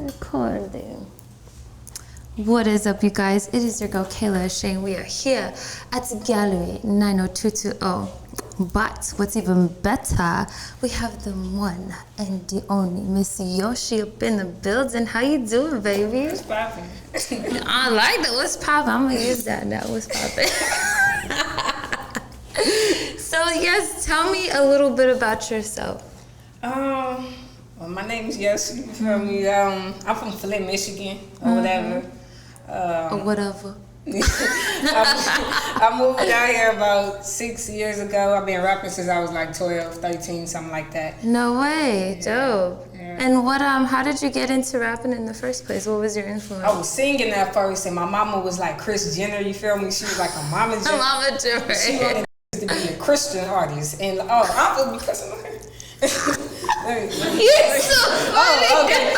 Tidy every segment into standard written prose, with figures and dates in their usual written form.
Recording. What is up, you guys? It is your girl Kayla Shane. We are here at the gallery 90220. But what's even better, we have the one and the only Miss Yoshi up in the building. How you doing, baby? What's poppin'? I like that. What's poppin'? I'm gonna use that now. What's poppin'? So yes, tell me a little bit about yourself. Well, my name is Yoshi. You feel me? I'm from Flint, Michigan, or whatever. Or whatever. I moved out here about 6 years ago. I've been rapping since I was like 12, 13, something like that. No way, dope. Yeah. And what how did you get into rapping in the first place? What was your influence? I was singing at first, and my mama was like Kris Jenner, you feel me? She was like a mama Jenner. Mama Jenner. She wanted to be a Christian artist, and I'm gonna be cussing on her. You're so funny. Oh, okay.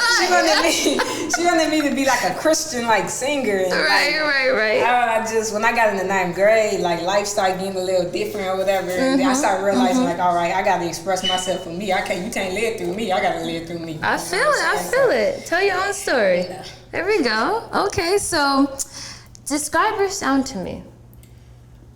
She wanted me to be like a Christian like singer. And right. I just, when I got in the 9th grade, like life started getting a little different or whatever. And then I started realizing like, all right, I gotta express myself for me. You can't live through me. I gotta live through me. I feel it. Tell your own story. Yeah. There we go. Okay, so describe your sound to me.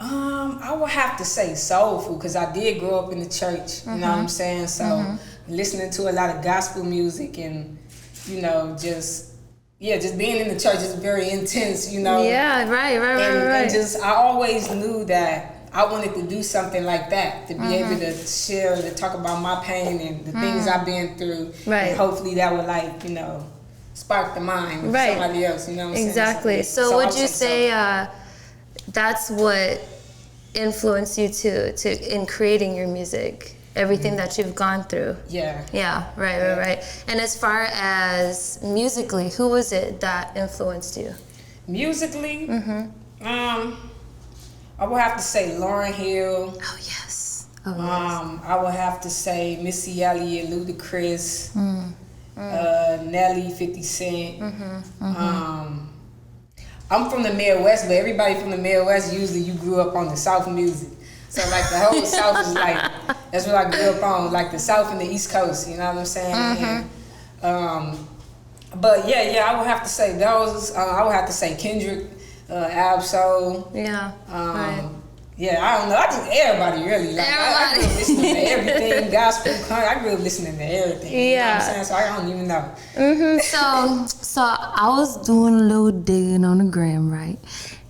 I would have to say soulful, because I did grow up in the church, you know what I'm saying? So listening to a lot of gospel music and, you know, just being in the church is very intense, you know? Yeah, right. And just, I always knew that I wanted to do something like that, to be able to share, to talk about my pain and the things I've been through. Right. And hopefully that would, like, you know, spark the mind of somebody else, you know what I'm saying? Exactly. So would you say that's what influenced you to in creating your music, everything that you've gone through? Yeah, right. And as far as musically, who was it that influenced you? Musically, I would have to say Lauryn Hill. Oh yes. I would have to say Missy Elliott, Ludacris, Nelly, 50 Cent. I'm from the Midwest, but everybody from the Midwest, usually you grew up on the South music. So like the whole South is like, that's what I grew up on, like the South and the East Coast, you know what I'm saying? And, but yeah, I would have to say those. I would have to say Kendrick, AbSoul. Right. Yeah, I don't know. I just everybody really. Like, I grew up listening to everything, gospel, country. I grew up listening to everything. You know what I'm saying? So I don't even know. So I was doing a little digging on the gram, right?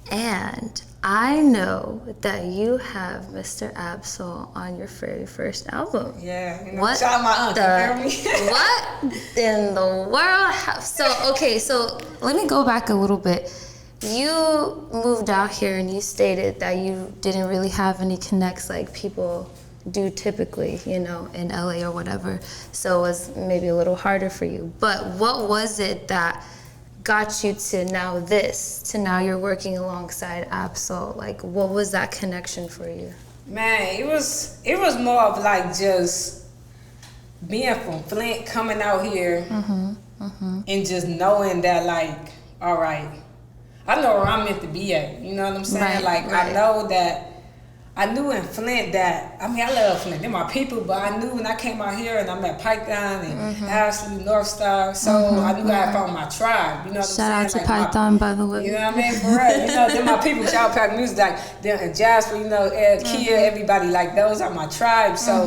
And I know that you have Mr. AbSoul on your very first album. Yeah. You know, What shout out my aunt, you feel me? What in the world? So let me go back a little bit. You moved out here and you stated that you didn't really have any connects like people do typically, you know, in LA or whatever. So it was maybe a little harder for you. But what was it that got you to now you're working alongside AbSoul? Like, what was that connection for you? Man, it was more of like just being from Flint, coming out here and just knowing that, like, all right, I know where I'm meant to be at. You know what I'm saying? Right. I know that, I knew in Flint that, I mean, I love Flint, they're my people, but I knew when I came out here and I met Pakk and Ashley, North Star, so I knew I had found my tribe. You know what I'm saying? Shout out to Python, by the way. You know what I mean? For real. You know, they're my people. Shout out Pakk Music, like, they're Jasper, you know, Kia, everybody, like, those are my tribe. So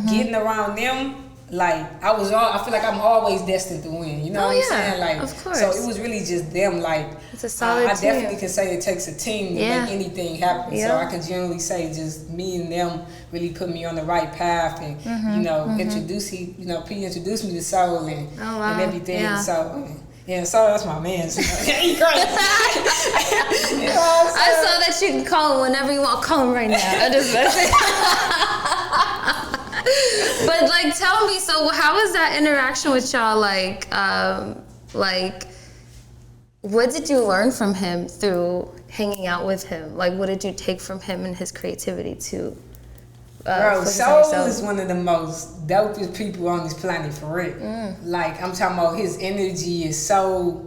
getting around them, like, I feel like I'm always destined to win. You know what I'm saying? Like, of course. So it was really just them. Like, it's a solid I team. definitely can say it takes a team to make anything happen. So I can generally say just me and them really put me on the right path, and you know, P introduced me to soul and everything. Yeah. So. Yeah, so that's my man. He crazy. You know what I'm I saw that you can call him whenever you want. Call him right now. But like, tell me, so how was that interaction with y'all? Like, what did you learn from him through hanging out with him? Like, what did you take from him and his creativity to? Bro, Soul is one of the most dopest people on this planet, for real. Like, I'm talking about his energy is so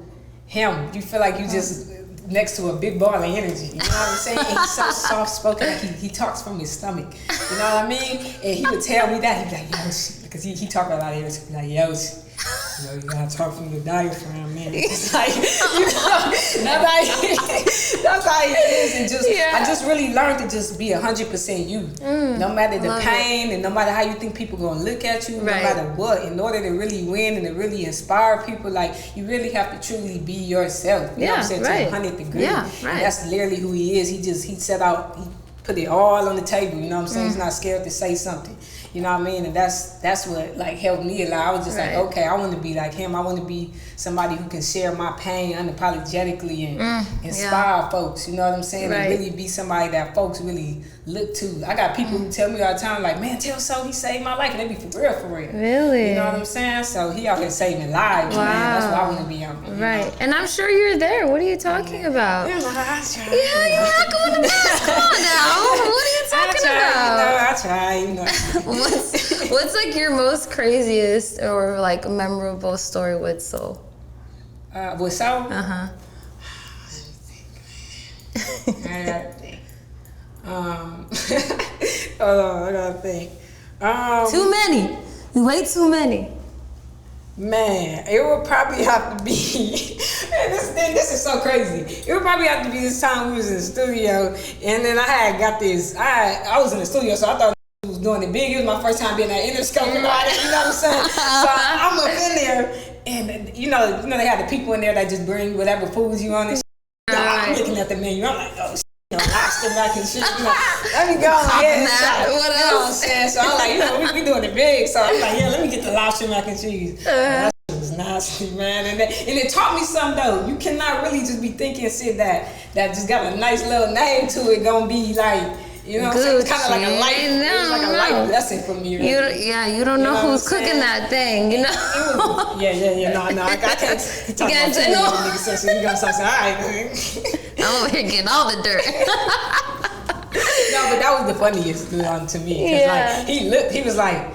him. You feel like you just next to a big ball of energy. You know what I'm saying? He's so soft spoken, like he talks from his stomach. You know what I mean? And he would tell me that, he'd be like, Yoshi, because he talked about it, he'd be like, Yoshi. You know, you gotta talk from the diaphragm, man. It's like, you know, that's how it is. And just, I just really learned to just be 100% you. No matter the pain and no matter how you think people gonna look at you, no matter what, in order to really win and to really inspire people, like, you really have to truly be yourself. You know what I'm saying? To the 100th degree. And that's literally who he is. He set out, he put it all on the table, you know what I'm saying? He's not scared to say something. You know what I mean? And that's what like helped me a lot. I was just like, okay, I want to be like him. I want to be somebody who can share my pain unapologetically and inspire folks. You know what I'm saying? And really be somebody that folks really look to. I got people who tell me all the time, like, man, tell so he saved my life, and they be for real. Really? You know what I'm saying? So he out here saving lives, man. That's what I want to be on. Right. And I'm sure you're there. What are you talking about? Yeah, I try. Yeah, you're not going to bed. Come on now. What are you talking about? I try. You know. What's like your most craziest or like memorable story with Soul? With Soul? I gotta think. Hold on, I gotta think. Too many. Way too many. Man, it would probably have to be. Man, this is so crazy. It would probably have to be this time we was in the studio, and then I was in the studio, so I thought was doing it big. It was my first time being at Interscope and all that, you know what I'm saying? So I'm up in there, and you know they had the people in there that just bring whatever foods you want and shit. I'm looking at the menu, I'm like, oh, lobster mac and shit, you know. Let me go ahead and try. What else? You know what I'm saying? So I'm like, you know, we doing it big, so I'm like, yeah, let me get the lobster mac and cheese. That shit was nasty, man. And it taught me something though. You cannot really just be thinking shit that just got a nice little name to it, gonna be like, you know what I'm saying? It's kind of like a life, it's like a life lesson for me. Really. You don't know who's cooking that thing, you know? No, I can't talk about too many niggas, so you gonna say, all right. I'm over here getting all the dirt. No, but that was the funniest to me. Cause like, he was like,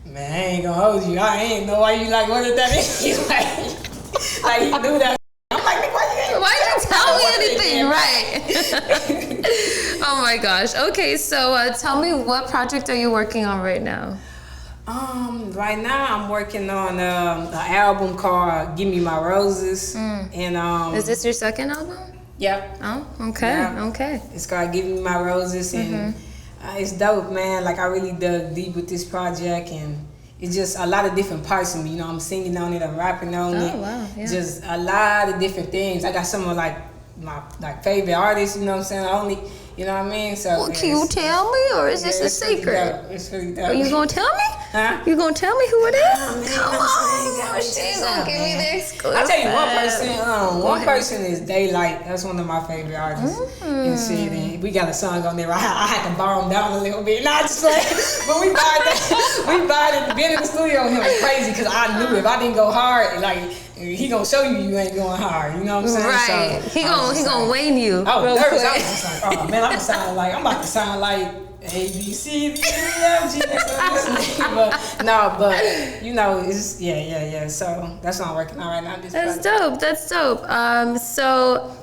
man, I ain't gonna hold you. I ain't know why you like, what did that mean? He's like he knew that. I'm like, why you tell me anything? Right. Oh my gosh. Okay, so tell me, what project are you working on right now? Right now I'm working on an album called "Give Me My Roses," and is this your second album? Yep. Oh, okay. Yeah. Okay. It's called "Give Me My Roses," and it's dope, man. Like I really dug deep with this project, and it's just a lot of different parts of me. You know, I'm singing on it, I'm rapping on it. Oh wow. Yeah. Just a lot of different things. I got some of like my favorite artists. You know what I'm saying? You know what I mean? So well, can you tell me, or is this a secret? It's really dope. Are you gonna tell me? Huh? You gonna tell me who it is? Come on, she's gonna give me the exclusive. I tell you one person. One person is Daylight. That's one of my favorite artists. And shit, and we got a song on there. I had to borrow him down a little bit. Not just like, but we vibed at the beginning of the studio with him. It was crazy because I knew if I didn't go hard, like he gonna show you ain't going hard. You know what I'm saying? Right. So, he gonna wane you. I was nervous. I quick. was just like, oh man, I'm about to sound like A, B, C, D, E, F, G, but you know, it's yeah. So that's what I'm working on right now. That's dope. So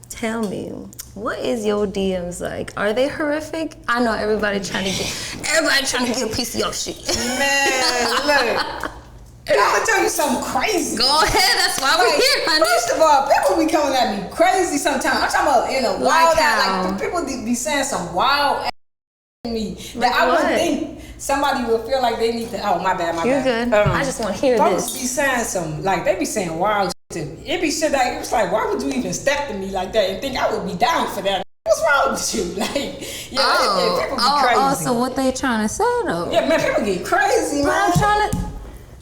tell me, what is your DMs like? Are they horrific? I know everybody trying to get a piece of your shit. Man, look. I'm gonna tell you something crazy. Go ahead, that's why we're here, honey. First of all, people be coming at me crazy sometimes. I'm talking about in a wild like people be saying some wild ass to me that I wouldn't think somebody would feel like they need to. Oh, my bad. You're good. I just want to hear folks this. Be saying some they be saying wild shit to me. It be shit like, it was like, why would you even step to me like that and think I would be down for that? What's wrong with you? Like, people be crazy. Oh, so what they trying to say though? Yeah, man, people get crazy, man. I'm trying to.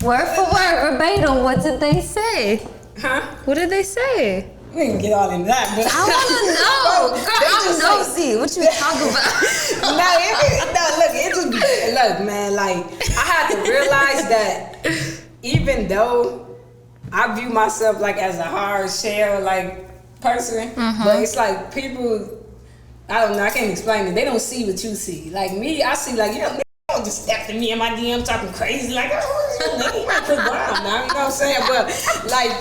Word for word, verbatim, what did they say? Huh? What did they say? We ain't gonna get all into that, but I wanna know. Girl, I'm nosy. What you talking about? Look, man, like, I had to realize that even though I view myself like as a hard shell, like, person, but it's like people, I don't know, I can't explain it. They don't see what you see. Like me, I see like, don't just step to me in my DM talking crazy like, oh, you might put down now, you know what I'm saying? But like,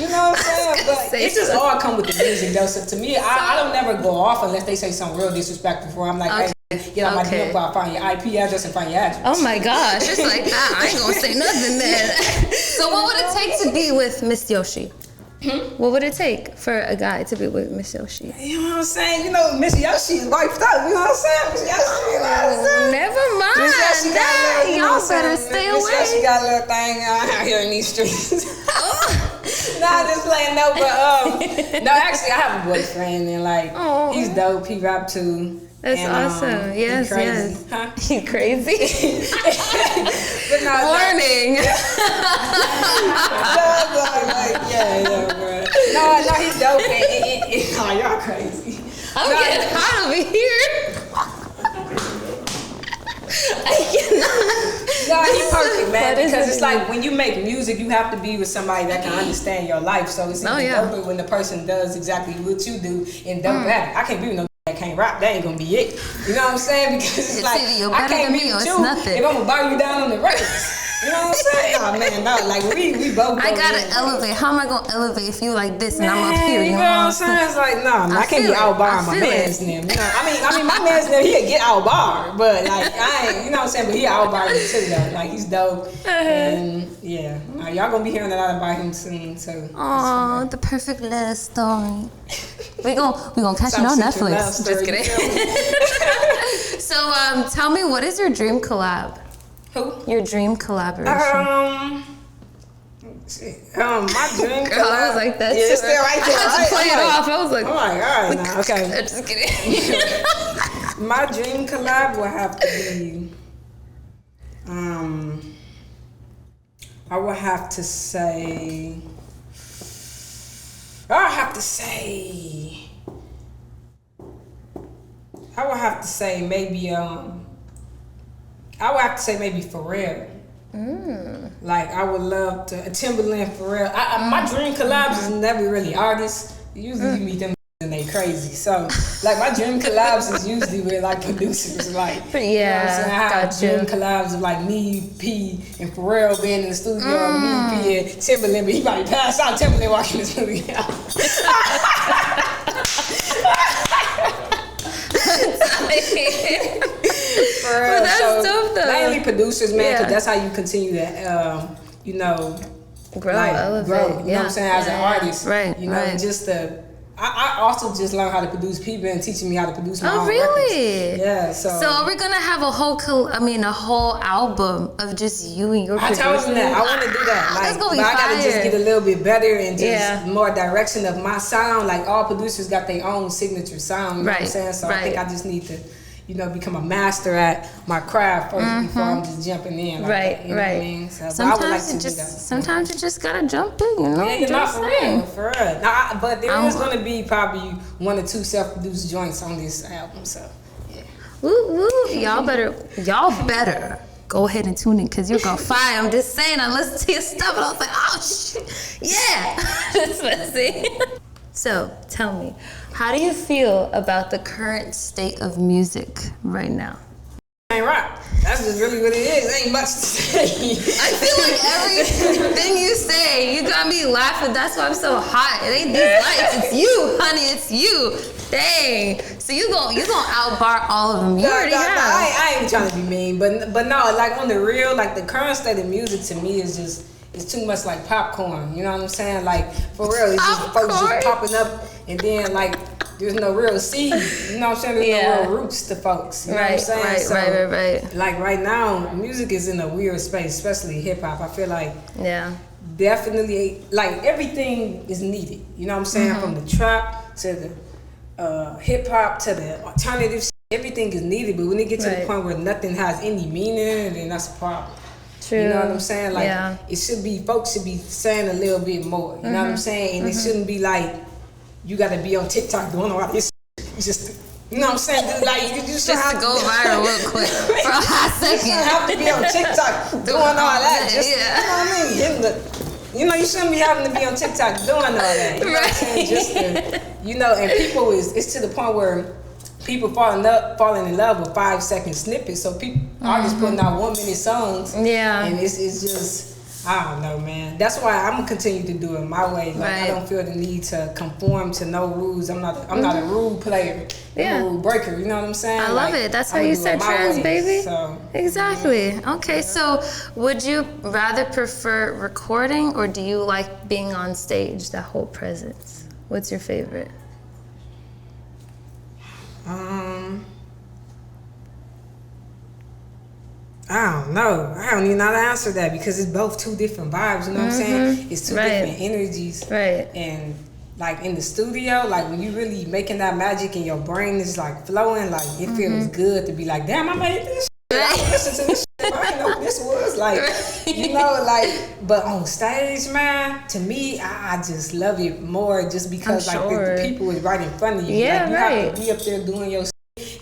you know what I'm saying? But it just all come with the music though. So to me, I don't never go off unless they say something real disrespectful. For I'm like, hey, get out my DM before I find your IP address and find your address. Oh my gosh, it's like that. I ain't gonna say nothing then. So what would it take to be with Miss Yoshi? What would it take for a guy to be with Miss Yoshi? You know what I'm saying? You know, Miss Yoshi's wiped out. You know what I'm saying? Miss Yoshi, you know what I'm saying? Never mind. Miss Yoshi got a little, you know Y'all what I'm saying? better stay Miss away. Yoshi got a little thing out here in these streets. Nah, just playing no, but no, actually I have a boyfriend and like he's dope. He rap too. That's and, awesome. Yes, he crazy. yes. Huh? He's crazy. But no, Warning. yeah, bro. No, he's dope. Oh, y'all crazy. I'm getting hot over here. No, he's perfect, man. Because it's like when you make music, you have to be with somebody that can understand your life. So it's even doper when the person does exactly what you do and dope at it. I can't be with no that can't rap. That ain't gonna be it. You know what I'm saying? Because it's like I can't be with you if I'm gonna buy you down on the race. You know what I'm saying? Oh man, no, like we both. I gotta elevate. How am I gonna elevate if you like this and I'm up here? You know what I'm saying? It's like I can't be outbarred my man's name. You know, I mean, my man's name he'll get outbarred, but like I ain't. You know what I'm saying? But he outbarred me too though. Like he's dope, and yeah, y'all gonna be hearing a lot about him soon too. Oh, the perfect love story. We gonna catch it on Netflix. Just kidding. So tell me, what is your dream collab? Who? Your dream collaboration. My dream collab. Girl, I was like that. Yeah, it's still right there. I had to play it off. I was like, oh my god, nah, okay. I'm just kidding. My dream collab will have to be. I would have to say. maybe Pharrell. Like I would love to Timberland, Pharrell. My dream collabs is never really artists. Usually you meet them and they crazy. So like my dream collabs is usually with like producers. Like you know what I'm saying? I have dream collabs of like me, P, and Pharrell being in the studio. Me, P, and Timberland, but he probably passed out. Timberland walking the studio. For real. But that's dope though. Mainly producers, man, because that's how you continue to, grow, elevate. You know what I'm saying? As an artist, right? You know, just I also just learned how to produce people and teaching me how to produce my own really? records. Yeah. So we're gonna have a whole album of just you and your producers. I told you that I want to do that. Like, that's gonna be but I gotta just get a little bit better and just more direction of my sound. Like all producers got their own signature sound. You know what I'm saying? So I think I just need to, become a master at my craft first before I'm just jumping in. Like that, you know what I mean? So, Sometimes you just gotta jump in, you know? Yeah, you're not for real. Now, but there is gonna be probably 1 or 2 self-produced joints on this album. So yeah. Woo woo! Y'all better go ahead and tune in because you're gonna fire. I'm just saying. I listened to your stuff and I was like, oh shit, yeah. That's what I see. So tell me, how do you feel about the current state of music right now? Ain't rap. That's just really what it is. Ain't much to say. I feel like everything you say, you got me laughing. That's why I'm so hot. It ain't these lights. It's you, honey. It's you. Dang. So you gonna outbar all of them. You already have. I ain't trying to be mean, but no, like on the real, like the current state of music to me is just. It's too much like popcorn, you know what I'm saying? Like, for real, it's just folks just popping up and then like, there's no real seed, you know what I'm saying? There's no real roots to folks, you know what I'm saying? Right. Like right now, music is in a weird space, especially hip hop. I feel like definitely, like everything is needed, you know what I'm saying? From the trap to the hip hop to the alternative shit, everything is needed, but when it gets to the point where nothing has any meaning, then that's a problem. True. You know what I'm saying? Like it should be, folks should be saying a little bit more. You know what I'm saying? And it shouldn't be like you gotta be on TikTok doing all this just, you know what I'm saying? Like you just have to go viral real quick for a hot second. You shouldn't have to be on TikTok doing all that. Just, you know what I mean? You shouldn't be having to be on TikTok doing all that. You know what I'm saying? Just to, and people it's to the point where people falling in love with 5-second snippets. So people are just putting out 1-minute songs. Yeah. And it's just, I don't know, man. That's why I'm gonna continue to do it my way. Like I don't feel the need to conform to no rules. I'm not a rule player. I'm a rule breaker. You know what I'm saying? I love it. That's how you set trends, baby. So, exactly. Okay, so would you rather prefer recording or do you like being on stage, that whole presence? What's your favorite? I don't know. I don't even know how to answer that because it's both two different vibes. You know what I'm saying? It's two different energies. Right. And like in the studio, like when you really making that magic and your brain is like flowing, like it feels good to be like, damn, I made this shit. I listen to this shit. I didn't know what this was. Like, you know, like, but on stage, man, to me, I just love it more just because like the people is right in front of you. Yeah, like, you have to be up there doing your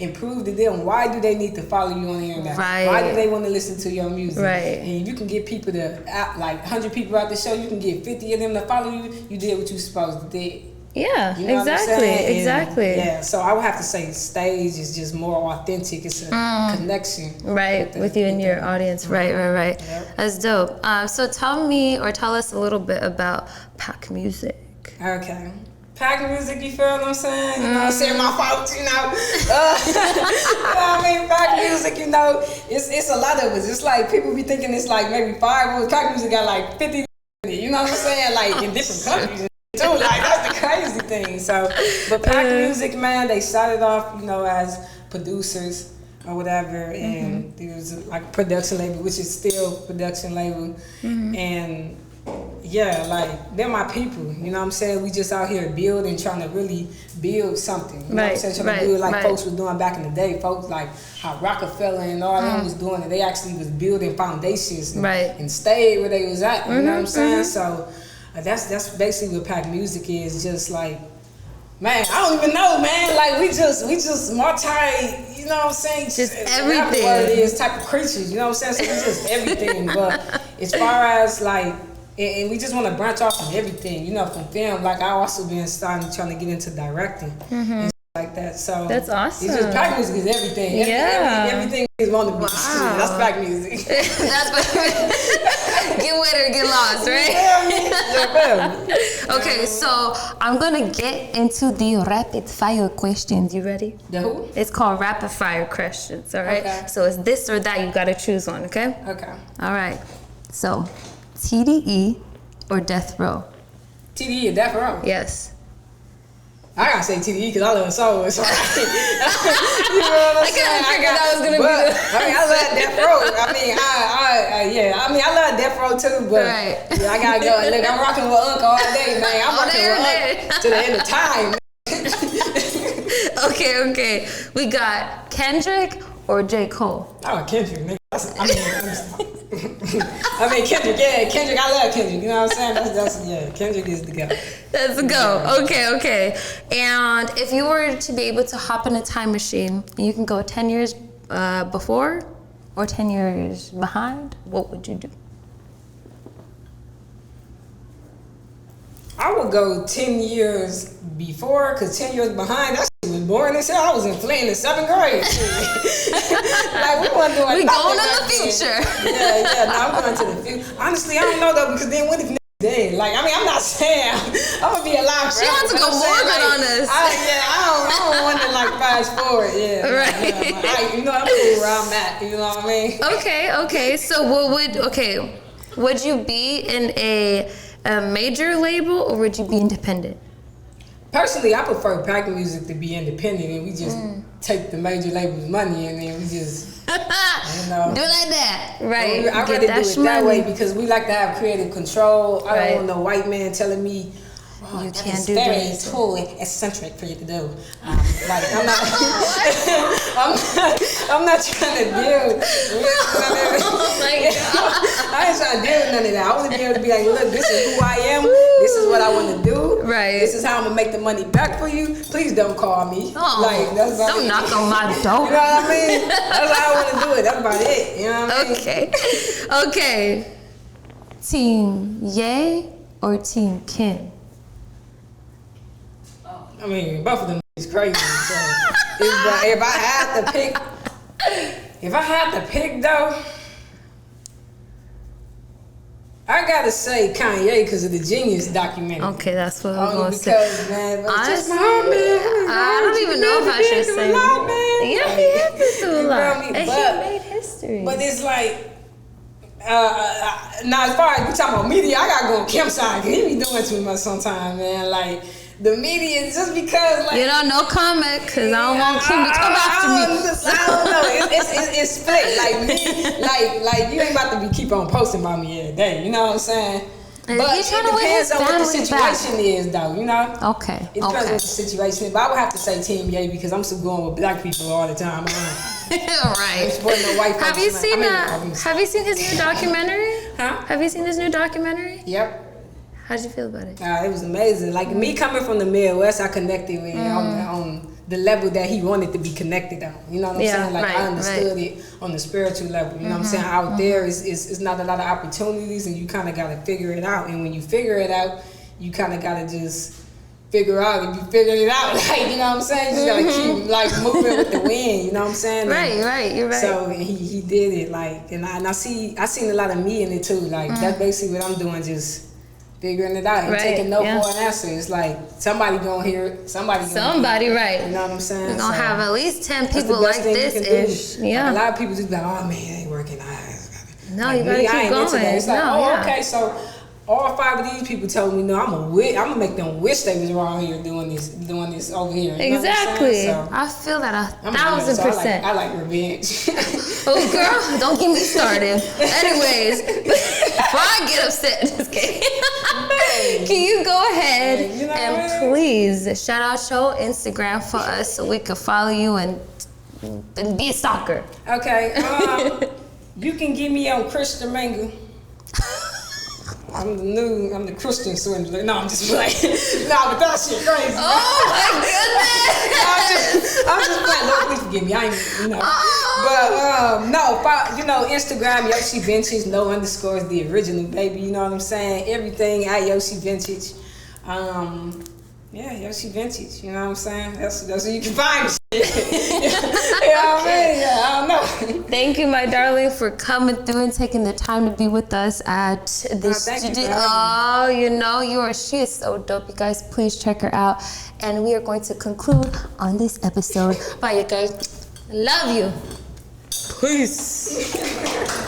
and prove to them why do they need to follow you on the internet? Why do they want to listen to your music? And you can get people to like 100 people out the show, you can get 50 of them to follow you. You did what you supposed to do. Yeah, you know exactly. Yeah, so I would have to say stage is just more authentic. It's a connection. With you and your audience. Right. Yep. That's dope. So tell me or tell us a little bit about Pakk music. Okay. Pakk music, you feel what I'm saying? You know what I'm saying? My fault, you know. You know what I mean? Pakk music, you know, it's a lot of us. It's like people be thinking it's like maybe 5 of us. Pakk music got like 50 in it, you know what I'm saying? Like in different countries too. Like that's the crazy thing. So, but Pakk music, man, they started off, you know, as producers or whatever, and it was like production label, which is still production label, and yeah, like they're my people, you know what I'm saying? We just out here building, trying to really build something. You know what I'm saying? Trying to build like folks was doing back in the day. Folks like how Rockefeller and all them was doing it. They actually was building foundations and stayed where they was at. You know what I'm saying? So that's basically what Pakk music is. Just like, man, I don't even know, man. Like we just multi, you know what I'm saying? Just everything. What it is, type of creatures, you know what I'm saying? So we just everything. But as far as like, and we just want to branch off from everything, you know, from film. Like I also been trying to get into directing and like that. So that's awesome. It's just Pakk music is everything. Everything is want to be. That's Pakk music. That's what. Get with or get lost, right? Yeah. Okay, so I'm gonna get into the rapid fire questions. You ready? The who? It's called rapid fire questions. All right. Okay. So it's this or that. You gotta choose one. Okay. Okay. All right. So, TDE or death row? TDE or death row? Yes. I gotta say TDE because I love soul. So you know what I'm saying? I figured that was gonna be. I mean, I love death row. I mean, I love death row too. But I gotta go. Look, I'm rocking with Uncle all day, man. I'm rocking with Uncle to the end of time. Okay. We got Kendrick or J. Cole? Oh, Kendrick, nigga. I mean, Kendrick, Kendrick, I love Kendrick, you know what I'm saying? Kendrick is the go. That's the go. Okay. And if you were to be able to hop in a time machine, and you can go 10 years before or 10 years behind, what would you do? I would go 10 years before, because 10 years behind, that shit was boring as hell. I was in Flint in the 7th grade. Like, we wasn't doing we nothing. Going to the future. No, I'm going to the future. Honestly, I don't know, though, because then what if niggas dead? Like, I mean, I'm not saying I'm going to be alive forever. She wants to go morbid on us. I don't want to, like, fast forward. You know, I'm cool where I'm at. You know what I mean? Okay. So would you be in a major label or would you be independent? Personally, I prefer Pakk music to be independent and we just take the major label's money and then we just, you know. Do it like that. Right. I'd rather do it that way because we like to have creative control. I don't want no white man telling me, you that can't is do very this. too eccentric for you to do. Like I'm not, I'm not trying to deal. Oh my God. I ain't trying to deal with none of that. I want to be able to be like, look, this is who I am. This is what I want to do. Right. This is how I'm gonna make the money back for you. Please don't call me. Oh, like that's don't knock on my door. You know what I mean? That's how I want to do it. That's about it. You know what I mean? Okay. Team Ye or Team Kim? I mean, both of them is crazy. So if I had to pick though, I gotta say Kanye because of the Genius documentary. Okay, that's what I'm Only going to say. because, man, but it's just my Honestly, homie. I don't even know if I should say that. Yeah, he has been through a You lot. feel me? And But- he made history. But it's like, now as far as we talking about media, I gotta go on Kim's side because he be doing too much sometimes, man. Like, the media, just because, like... You know, no comment, because I don't want Kim to come after me. I don't know. It's split. Like, me, like you ain't about to be keep on posting about me every day. You know what I'm saying? And But he's it trying to win his depends on what the family situation back. is, though, you know? Okay, It depends on what the situation is. But I would have to say Team Ye because I'm still going with black people all the time. Right. Supporting the white Have folks, you man. seen I mean, Have you seen his new documentary? Huh? Have you seen his new documentary? Yep. How'd you feel about it? It was amazing. Like me coming from the Midwest, I connected with him on the level that he wanted to be connected on. You know what I'm saying? Like I understood it on the spiritual level. You know what I'm saying? Out there is not a lot of opportunities, and you kind of got to figure it out. And when you figure it out, you kind of got to just figure out if you figured it out. Like, you know what I'm saying? You just gotta keep like moving with the wind. You know what I'm saying? Right. You're right. So he did it. Like, and I seen a lot of me in it too. Like that's basically what I'm doing. Just figuring it out and taking no for an answer. It's like somebody gonna hear it. Somebody, right. You know what I'm saying? We're gonna have at least 10 that's people the best like thing this you can do. ish. Yeah. Like, a lot of people just be like, oh man, it ain't working. No, like, you gotta me, I keep ain't into going. that. It's like, No, okay, so all 5 of these people told me, no, I'm gonna make them wish they was around here doing this over here. You know what I'm Exactly. saying? So, I feel that I'm 1,000%. I like revenge. Oh, girl, don't get me started. Anyways, before I get upset, just kidding. Can you go ahead and please shout out your Instagram for us so we can follow you and be a stalker? Okay. You can get me on Christian Mango. I'm the Christian swindler. No, I'm just playing. No, but that shit crazy. Oh my goodness! I'm just playing. Lord, please forgive me. I ain't, But Instagram Yoshi Vintage, no underscores, the original baby. You know what I'm saying? Everything at Yoshi Vintage. Yoshi Vintage. You know what I'm saying? That's where you can find me. You know what I mean? Yeah, I don't know. Thank you, my darling, for coming through and taking the time to be with us at the studio. Oh, she is so dope. You guys, please check her out. And we are going to conclude on this episode. Bye, you guys. Love you. Peace.